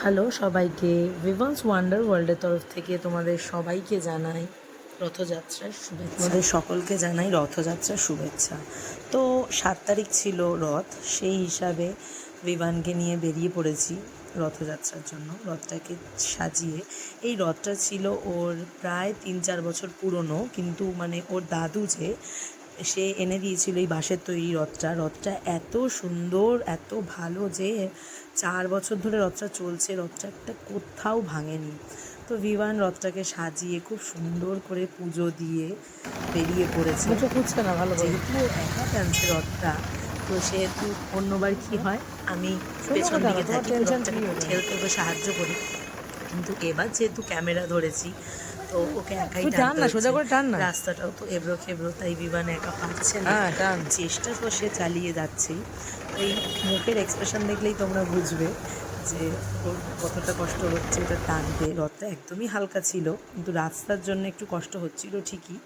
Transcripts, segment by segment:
Hello সবাইকে, ভিভান্স wonder ওয়ার্ল্ডের তরফ থেকে তোমাদের সবাইকে জানাই রথযাত্রার শুভেচ্ছা। তোমাদের সকলকে জানাই রথযাত্রার শুভেচ্ছা। তো 7 তারিখ ছিল রথ, সেই হিসাবে ভিভানকে নিয়ে বেরিয়ে পড়েছি রথযাত্রার জন্য। রথটাকে সাজিয়ে, এই রথটা ছিল ওর প্রায় 3-4 বছর পুরনো, কিন্তু মানে ওর দাদু যে সে এনে দিয়েছিল এই বাঁশের তৈরি রথটা এত সুন্দর, এত ভালো যে 4 বছর ধরে রথটা চলছে, রথটা একটা কোথাও ভাঙেনি। তো ভিভান রথটাকে সাজিয়ে খুব সুন্দর করে পুজো দিয়ে বেরিয়ে পড়েছে। খুঁজছে না ভালো করে, যেহেতু ও একা টানছে রথটা, তো সেহেতু অন্যবার কি হয়, আমি পেছন দিকে থাকি, তো রথটাকে ঠেলতে ওকে সাহায্য করি। কিন্তু এবার যেহেতু ক্যামেরা ধরেছি, তো ওকে একাই তুই টান টানতে না, হচ্ছে। সোজা করে টান না। রাস্তাটাও তো এবড়ো খেবড়ো, তাই বিমান একা পারছে না। হ্যাঁ টান। চেষ্টা তো সে চালিয়ে যাচ্ছেই। এই মুখের এক্সপ্রেশন দেখলেই তোমরা বুঝবে যে ওর কতটা কষ্ট হচ্ছে এটা টানতে। রথটা একদমই হালকা ছিল, কিন্তু রাস্তার জন্য একটু কষ্ট হচ্ছিল ঠিকই।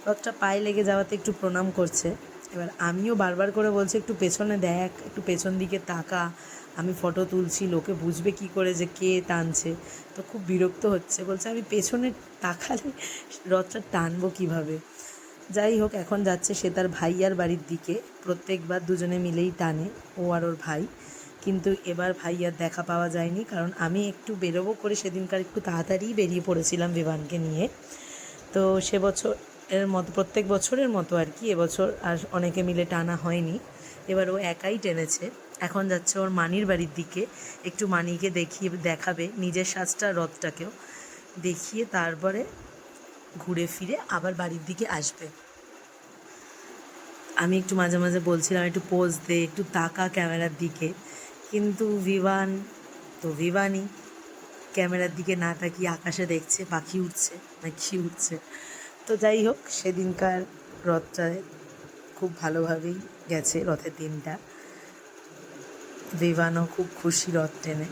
রথটা পায়ে লেগে যাওয়াতে একটু প্রণাম করছে। এবার আমিও বারবার করে বলছি, একটু পেছনে দেখ, একটু পেছন দিকে তাকা, আমি ফটো তুলছি, লোকে বুঝবে কি করে যে কে টানছে। তো খুব বিরক্ত হচ্ছে, বলছে আমি পেছনে তাকালে রথটা টানবো কীভাবে। যাই হোক, এখন যাচ্ছে সে তার ভাইয়ার বাড়ির দিকে। প্রত্যেকবার দুজনে মিলেই টানে, ও আর ওর ভাই। কিন্তু এবার ভাইয়ার দেখা পাওয়া যায়নি, কারণ আমি একটু বেরোবো করে সেদিনকার একটু তাড়াতাড়ি বেরিয়ে পড়েছিলাম বিমানকে নিয়ে। তো সে বছর এর মতো, প্রত্যেক বছরের মতো আর কি, এবছর আর অনেকে মিলে টানা হয়নি। এবার ও একাই টেনেছে। এখন যাচ্ছে ওর মানির বাড়ির দিকে, একটু মানিকে দেখাবে নিজের সাজটা, রথটাকেও দেখিয়ে তারপরে ঘুরে ফিরে আবার বাড়ির দিকে আসবে। আমি একটু মাঝে মাঝে বলছিলাম একটু পোজ দে, একটু তাকা ক্যামেরার দিকে, কিন্তু ভিভানই ক্যামেরার দিকে না তাকিয়ে আকাশে দেখছে পাখি উঠছে না কি উঠছে। তো যাই হোক, সেদিনকার রথটায় খুব ভালোভাবেই গেছে রথের দিনটা। ভিভানও খুব খুশি রথ টেনে,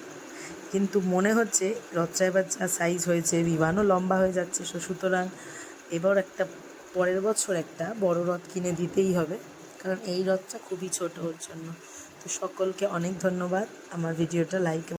কিন্তু মনে হচ্ছে রথটা এবার যা সাইজ হয়েছে, ভিভানও লম্বা হয়ে যাচ্ছে, সুতরাং এবার পরের বছর একটা বড় রথ কিনে দিতেই হবে, কারণ এই রথটা খুবই ছোট ওর জন্য। তো সকলকে অনেক ধন্যবাদ আমার ভিডিওটা লাইক